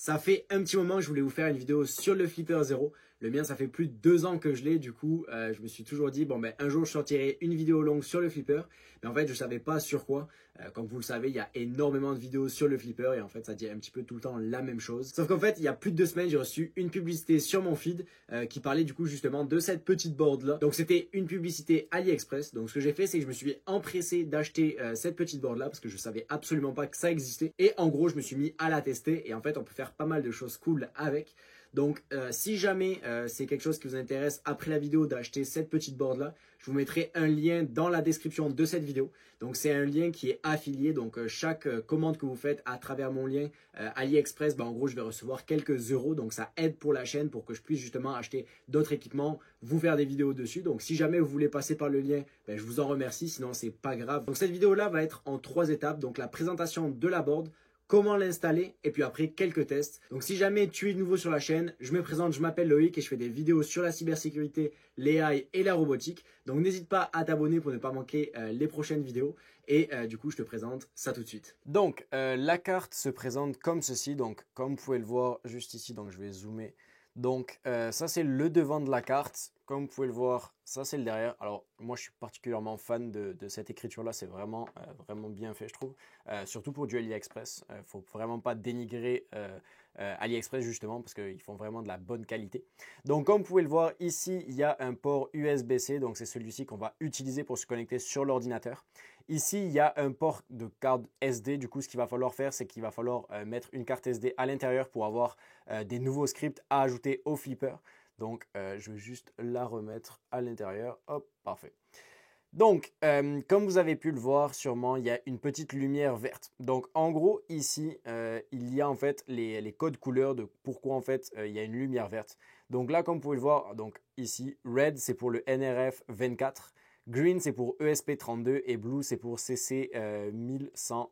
Ça fait un petit moment que je voulais vous faire une vidéo sur le Flipper Zero. Le mien, ça fait plus de 2 ans que je l'ai. Du coup, je me suis toujours dit, bon, ben, un jour, je sortirai une vidéo longue sur le Flipper. Mais en fait, je ne savais pas sur quoi. Comme vous le savez, il y a énormément de vidéos sur le Flipper. Et en fait, ça dit un petit peu tout le temps la même chose. Sauf qu'en fait, il y a plus de 2 semaines, j'ai reçu une publicité sur mon feed qui parlait du coup justement de cette petite board-là. Donc, c'était une publicité AliExpress. Donc, ce que j'ai fait, c'est que je me suis empressé d'acheter cette petite board-là parce que je savais absolument pas que ça existait. Et en gros, je me suis mis à la tester. Et en fait, on peut faire pas mal de choses cool avec. Donc, si jamais c'est quelque chose qui vous intéresse après la vidéo d'acheter cette petite board là, je vous mettrai un lien dans la description de cette vidéo. Donc, c'est un lien qui est affilié. Donc, chaque commande que vous faites à travers mon lien AliExpress, en gros, je vais recevoir quelques euros. Donc, ça aide pour la chaîne pour que je puisse justement acheter d'autres équipements, vous faire des vidéos dessus. Donc, si jamais vous voulez passer par le lien, je vous en remercie. Sinon, c'est pas grave. Donc, cette vidéo là va être en 3 étapes. Donc, la présentation de la board, comment l'installer et puis après quelques tests. Donc si jamais tu es nouveau sur la chaîne, je me présente, je m'appelle Loïc et je fais des vidéos sur la cybersécurité, l'AI et la robotique. Donc n'hésite pas à t'abonner pour ne pas manquer les prochaines vidéos. Et du coup, je te présente ça tout de suite. Donc la carte se présente comme ceci. Donc comme vous pouvez le voir juste ici, donc je vais zoomer. Donc ça c'est le devant de la carte. Comme vous pouvez le voir, ça c'est le derrière. Alors moi je suis particulièrement fan de cette écriture là, c'est vraiment, vraiment bien fait je trouve. Surtout pour du AliExpress, il ne faut vraiment pas dénigrer AliExpress justement parce qu'ils font vraiment de la bonne qualité. Donc comme vous pouvez le voir ici, il y a un port USB-C, donc c'est celui-ci qu'on va utiliser pour se connecter sur l'ordinateur. Ici, il y a un port de carte SD. Du coup, ce qu'il va falloir faire, c'est qu'il va falloir mettre une carte SD à l'intérieur pour avoir des nouveaux scripts à ajouter au Flipper. Donc, je vais juste la remettre à l'intérieur. Hop, parfait. Donc, comme vous avez pu le voir sûrement, il y a une petite lumière verte. Donc, en gros, ici, il y a en fait les codes couleurs de pourquoi en fait il y a une lumière verte. Donc là, comme vous pouvez le voir, donc ici, red, c'est pour le NRF 24. Green, c'est pour ESP32 et Blue, c'est pour CC 1101.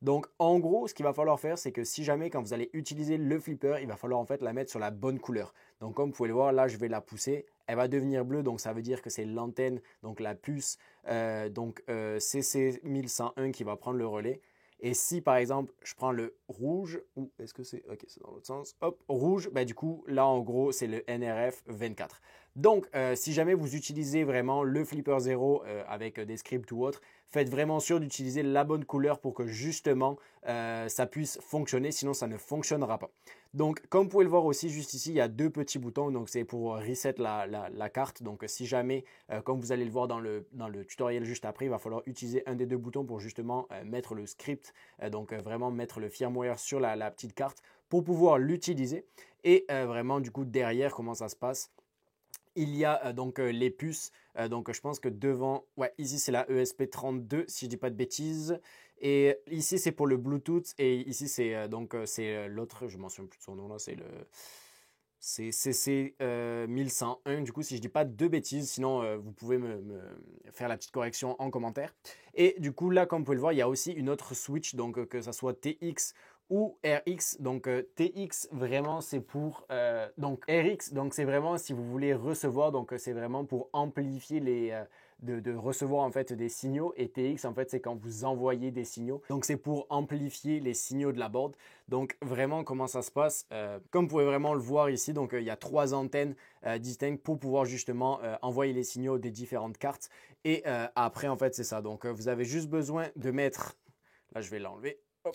Donc, en gros, ce qu'il va falloir faire, c'est que si jamais, quand vous allez utiliser le flipper, il va falloir en fait la mettre sur la bonne couleur. Donc, comme vous pouvez le voir, là, je vais la pousser. Elle va devenir bleue, donc ça veut dire que c'est l'antenne, donc la puce, CC 1101 qui va prendre le relais. Et si par exemple je prends le rouge, ou est-ce que c'est, ok, c'est dans l'autre sens, hop, rouge, du coup là en gros c'est le NRF 24. Donc si jamais vous utilisez vraiment le Flipper Zero avec des scripts ou autre, faites vraiment sûr d'utiliser la bonne couleur pour que justement ça puisse fonctionner, sinon ça ne fonctionnera pas. Donc comme vous pouvez le voir aussi juste ici, il y a 2 petits boutons, donc c'est pour reset la carte. Donc si jamais, comme vous allez le voir dans le tutoriel juste après, il va falloir utiliser un des 2 boutons pour justement mettre le script, donc vraiment mettre le firmware sur la petite carte pour pouvoir l'utiliser. Et vraiment du coup derrière, comment ça se passe? Il y a donc les puces, donc je pense que devant, ouais, ici c'est la ESP32 si je ne dis pas de bêtises. Et ici c'est pour le Bluetooth et ici c'est c'est l'autre, je ne m'en souviens plus de son nom là, c'est le CC 1101 du coup si je ne dis pas de bêtises, sinon vous pouvez me faire la petite correction en commentaire. Et du coup là comme vous pouvez le voir, il y a aussi une autre switch, donc que ça soit TX ou RX. Donc TX vraiment c'est pour donc RX, donc c'est vraiment si vous voulez recevoir, donc c'est vraiment pour amplifier les de recevoir en fait des signaux, et TX en fait c'est quand vous envoyez des signaux, donc c'est pour amplifier les signaux de la board. Donc vraiment comment ça se passe, comme vous pouvez vraiment le voir ici, donc il y a 3 antennes distinctes pour pouvoir justement envoyer les signaux des différentes cartes. Et après en fait c'est ça, donc vous avez juste besoin de mettre, là je vais l'enlever, hop.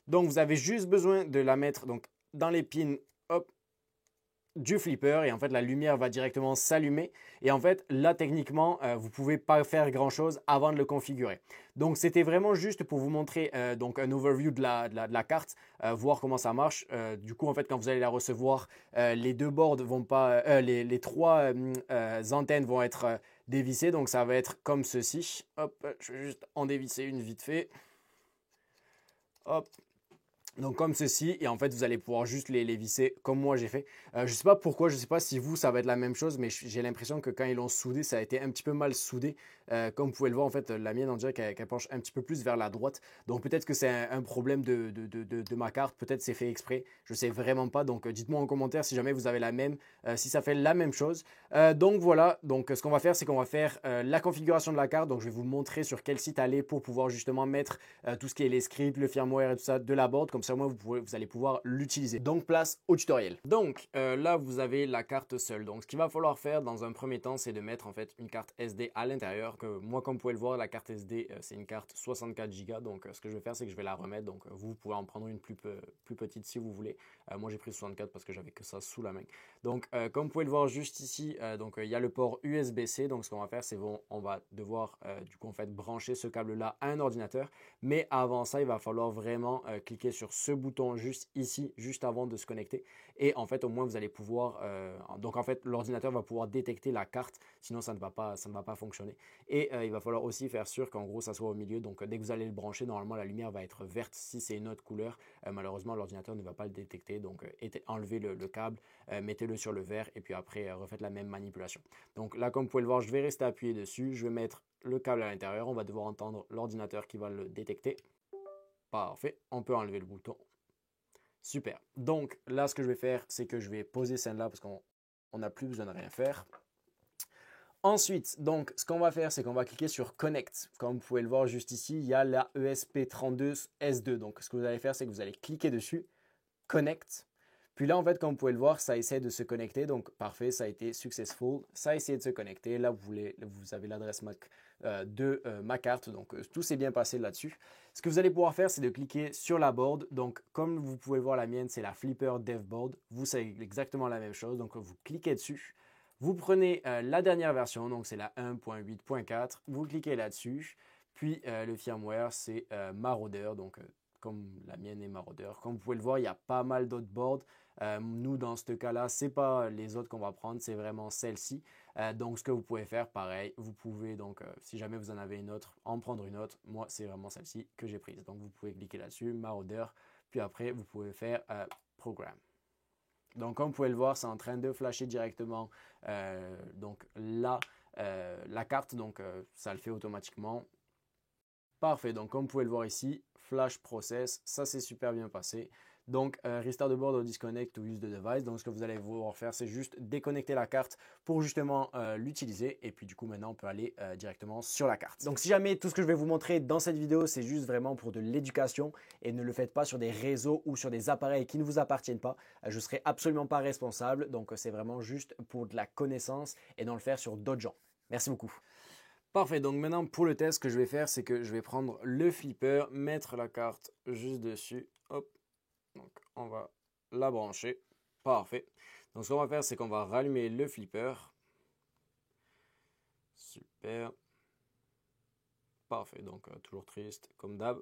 Donc vous avez juste besoin de la mettre donc dans les pins, hop, du flipper, et en fait la lumière va directement s'allumer. Et en fait là techniquement vous pouvez pas faire grand chose avant de le configurer. Donc c'était vraiment juste pour vous montrer donc un overview de la carte, voir comment ça marche. Du coup en fait quand vous allez la recevoir, les 2 boards vont pas, les 3 antennes vont être dévissées, donc ça va être comme ceci. Hop, je vais juste en dévisser une vite fait. Hop. Donc comme ceci, et en fait vous allez pouvoir juste les visser comme moi j'ai fait. Je ne sais pas pourquoi, je ne sais pas si vous ça va être la même chose, mais j'ai l'impression que quand ils l'ont soudé, ça a été un petit peu mal soudé. Comme vous pouvez le voir en fait, la mienne on dirait qu'elle penche un petit peu plus vers la droite. Donc peut-être que c'est un problème de ma carte, peut-être c'est fait exprès, je ne sais vraiment pas. Donc dites-moi en commentaire si jamais vous avez la même, si ça fait la même chose. Donc voilà, donc ce qu'on va faire c'est qu'on va faire la configuration de la carte. Donc je vais vous montrer sur quel site aller pour pouvoir justement mettre tout ce qui est les scripts, le firmware et tout ça de la board. Comme ça au moins vous allez pouvoir l'utiliser. Donc place au tutoriel. Donc là vous avez la carte seule. Donc ce qu'il va falloir faire dans un premier temps, c'est de mettre en fait une carte SD à l'intérieur. Que moi, comme vous pouvez le voir, la carte SD c'est une carte 64 Go. Donc ce que je vais faire, c'est que je vais la remettre. Donc vous pouvez en prendre une plus petite si vous voulez. Moi j'ai pris 64 parce que j'avais que ça sous la main. Donc comme vous pouvez le voir juste ici, donc il y a le port USB-C. Donc ce qu'on va faire, c'est on va devoir du coup en fait brancher ce câble là à un ordinateur. Mais avant ça, il va falloir vraiment cliquer sur ce bouton juste ici, juste avant de se connecter. Et en fait, au moins, vous allez pouvoir... donc en fait, l'ordinateur va pouvoir détecter la carte, sinon ça ne va pas fonctionner. Et il va falloir aussi faire sûr qu'en gros, ça soit au milieu. Donc dès que vous allez le brancher, normalement, la lumière va être verte. Si c'est une autre couleur, malheureusement, l'ordinateur ne va pas le détecter. Donc enlevez le câble, mettez-le sur le vert et puis après, refaites la même manipulation. Donc là, comme vous pouvez le voir, je vais rester appuyé dessus. Je vais mettre le câble à l'intérieur. On va devoir entendre l'ordinateur qui va le détecter. Parfait. On peut enlever le bouton. Super. Donc là, ce que je vais faire, c'est que je vais poser celle-là parce qu'on n'a plus besoin de rien faire. Ensuite, donc, ce qu'on va faire, c'est qu'on va cliquer sur Connect. Comme vous pouvez le voir juste ici, il y a la ESP32S2. Donc, ce que vous allez faire, c'est que vous allez cliquer dessus, Connect. Puis là, en fait, comme vous pouvez le voir, ça essaie de se connecter. Donc, parfait, ça a été successful. Ça a essayé de se connecter. Là, vous avez l'adresse MAC de ma carte. Donc, tout s'est bien passé là-dessus. Ce que vous allez pouvoir faire, c'est de cliquer sur la board. Donc, comme vous pouvez voir, la mienne, c'est la Flipper Dev Board. Vous, c'est exactement la même chose. Donc, vous cliquez dessus. Vous prenez la dernière version. Donc, c'est la 1.8.4. Vous cliquez là-dessus. Puis, le firmware, c'est Marauder. Donc, comme la mienne est Marauder. Comme vous pouvez le voir, il y a pas mal d'autres boards. Nous, dans ce cas-là, ce n'est pas les autres qu'on va prendre, c'est vraiment celle-ci. Donc, ce que vous pouvez faire, pareil, vous pouvez, donc, si jamais vous en avez une autre, en prendre une autre. Moi, c'est vraiment celle-ci que j'ai prise. Donc, vous pouvez cliquer là-dessus, Marauder, puis après, vous pouvez faire Programme. Donc, comme vous pouvez le voir, c'est en train de flasher directement donc là, la carte. Donc, ça le fait automatiquement. Parfait, donc comme vous pouvez le voir ici, Flash Process, ça s'est super bien passé. Donc Restart the board or disconnect to use the device. Donc ce que vous allez pouvoir faire, c'est juste déconnecter la carte pour justement l'utiliser. Et puis du coup maintenant on peut aller directement sur la carte. Donc si jamais tout ce que je vais vous montrer dans cette vidéo, c'est juste vraiment pour de l'éducation et ne le faites pas sur des réseaux ou sur des appareils qui ne vous appartiennent pas, je ne serai absolument pas responsable. Donc c'est vraiment juste pour de la connaissance et non le faire sur d'autres gens. Merci beaucoup. Parfait, donc maintenant pour le test, ce que je vais faire, c'est que je vais prendre le flipper, mettre la carte juste dessus, hop, donc on va la brancher, parfait. Donc ce qu'on va faire, c'est qu'on va rallumer le flipper, super, parfait, donc toujours triste comme d'hab.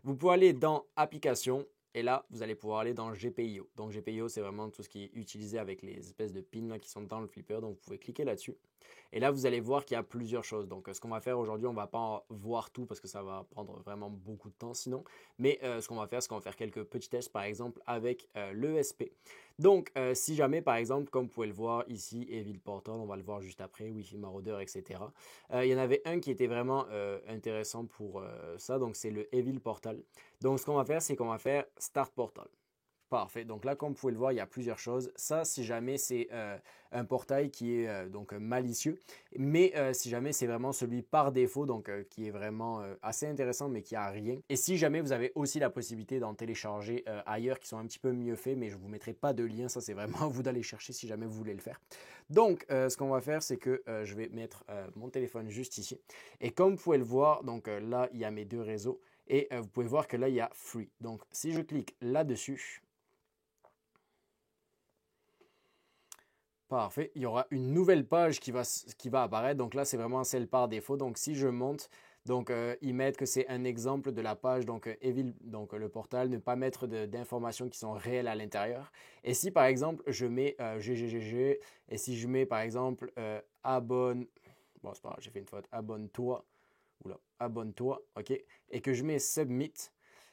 Vous pouvez aller dans Applications, et là, vous allez pouvoir aller dans GPIO. Donc GPIO, c'est vraiment tout ce qui est utilisé avec les espèces de pins là, qui sont dans le flipper, donc vous pouvez cliquer là-dessus. Et là, vous allez voir qu'il y a plusieurs choses. Donc, ce qu'on va faire aujourd'hui, on ne va pas voir tout parce que ça va prendre vraiment beaucoup de temps sinon. Mais ce qu'on va faire, c'est qu'on va faire quelques petits tests, par exemple, avec l'ESP. Donc, si jamais, par exemple, comme vous pouvez le voir ici, Evil Portal, on va le voir juste après, Wi-Fi Marauder, etc. Il y en avait un qui était vraiment intéressant pour ça. Donc, c'est le Evil Portal. Donc, ce qu'on va faire, c'est qu'on va faire Start Portal. Parfait. Donc là, comme vous pouvez le voir, il y a plusieurs choses. Ça, si jamais c'est un portail qui est donc malicieux, mais si jamais c'est vraiment celui par défaut, donc qui est vraiment assez intéressant, mais qui a rien. Et si jamais vous avez aussi la possibilité d'en télécharger ailleurs qui sont un petit peu mieux faits, mais je ne vous mettrai pas de lien. Ça, c'est vraiment à vous d'aller chercher si jamais vous voulez le faire. Donc, ce qu'on va faire, c'est que je vais mettre mon téléphone juste ici. Et comme vous pouvez le voir, donc là, il y a mes deux réseaux. Et vous pouvez voir que là, il y a Free. Donc, si je clique là-dessus, parfait. Il y aura une nouvelle page qui va apparaître. Donc là, c'est vraiment celle par défaut. Donc si je monte, donc ils mettent que c'est un exemple de la page. Donc Evil, donc le portal, ne pas mettre d'informations qui sont réelles à l'intérieur. Et si par exemple je mets GGGG et si je mets par exemple abonne, bon c'est pas grave, j'ai fait une faute, abonne-toi, oula, abonne-toi, ok, et que je mets submit.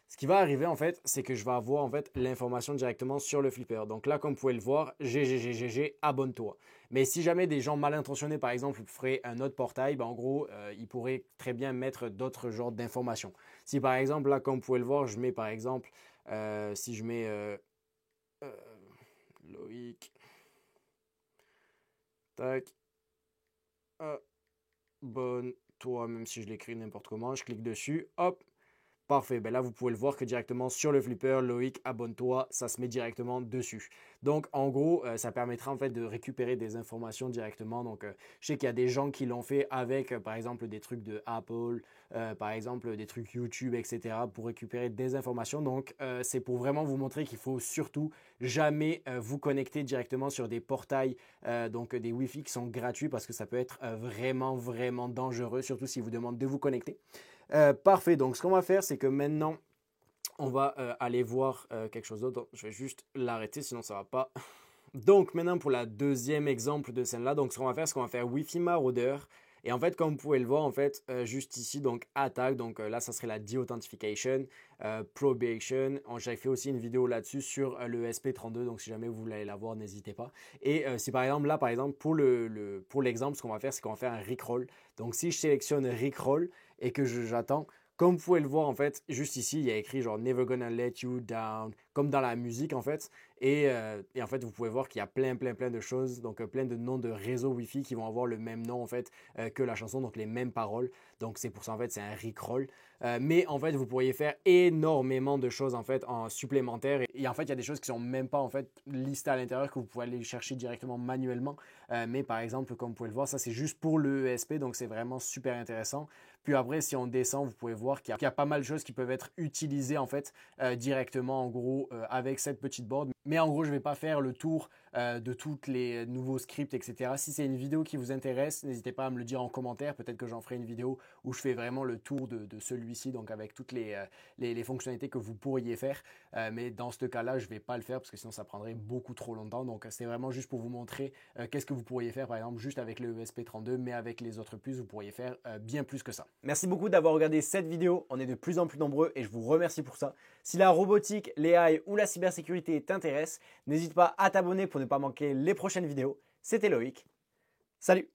Ce qui va arriver en fait, c'est que je vais avoir en fait l'information directement sur le flipper. Donc là, comme vous pouvez le voir, GGGG, abonne-toi. Mais si jamais des gens mal intentionnés, par exemple, feraient un autre portail, ben en gros, ils pourraient très bien mettre d'autres genres d'informations. Si par exemple, là, comme vous pouvez le voir, je mets par exemple, si je mets Loïc, tac, abonne-toi, même si je l'écris n'importe comment, je clique dessus, hop. Parfait, ben là vous pouvez le voir que directement sur le flipper, Loïc, abonne-toi, ça se met directement dessus. Donc en gros, ça permettra en fait de récupérer des informations directement. Donc je sais qu'il y a des gens qui l'ont fait avec par exemple des trucs de Apple, par exemple des trucs YouTube, etc. pour récupérer des informations. Donc c'est pour vraiment vous montrer qu'il faut surtout jamais vous connecter directement sur des portails, donc des Wi-Fi qui sont gratuits parce que ça peut être vraiment dangereux, surtout si vous demandent de vous connecter. Parfait, donc ce qu'on va faire, c'est que maintenant, on va aller voir quelque chose d'autre. Je vais juste l'arrêter, sinon ça ne va pas. Donc maintenant, pour la deuxième exemple de scène-là, donc ce qu'on va faire, c'est qu'on va faire Wi-Fi maraudeur. Et en fait, comme vous pouvez le voir, en fait, juste ici, donc attaque, donc là, ça serait la de-authentification, probation. J'avais fait aussi une vidéo là-dessus sur le SP32, donc si jamais vous voulez la voir, n'hésitez pas. Et si par exemple, là, par exemple, pour l'exemple, ce qu'on va faire, c'est qu'on va faire un Rickroll. Donc si je sélectionne Rickroll et que j'attends, comme vous pouvez le voir, en fait, juste ici, il y a écrit genre Never gonna let you down, comme dans la musique, en fait. Et en fait, vous pouvez voir qu'il y a plein de choses, donc plein de noms de réseaux Wi-Fi qui vont avoir le même nom, en fait, que la chanson, donc les mêmes paroles. Donc c'est pour ça, en fait, c'est un Rickroll. Mais en fait, vous pourriez faire énormément de choses, en fait, en supplémentaire. Et en fait, il y a des choses qui sont même pas, en fait, listées à l'intérieur, que vous pouvez aller chercher directement manuellement. Mais par exemple, comme vous pouvez le voir, ça, c'est juste pour le ESP, donc c'est vraiment super intéressant. Puis après, si on descend, vous pouvez voir qu'il y a pas mal de choses qui peuvent être utilisées en fait directement en gros avec cette petite board. Mais en gros, je ne vais pas faire le tour de tous les nouveaux scripts, etc. Si c'est une vidéo qui vous intéresse, n'hésitez pas à me le dire en commentaire. Peut-être que j'en ferai une vidéo où je fais vraiment le tour de celui-ci, donc avec toutes les fonctionnalités que vous pourriez faire. Mais dans ce cas-là, je ne vais pas le faire parce que sinon ça prendrait beaucoup trop longtemps. Donc c'est vraiment juste pour vous montrer qu'est-ce que vous pourriez faire, par exemple, juste avec le ESP32, mais avec les autres puces, vous pourriez faire bien plus que ça. Merci beaucoup d'avoir regardé cette vidéo. On est de plus en plus nombreux et je vous remercie pour ça. Si la robotique, l'AI ou la cybersécurité t'intéressent, n'hésite pas à t'abonner pour ne pas manquer les prochaines vidéos. C'était Loïc. Salut!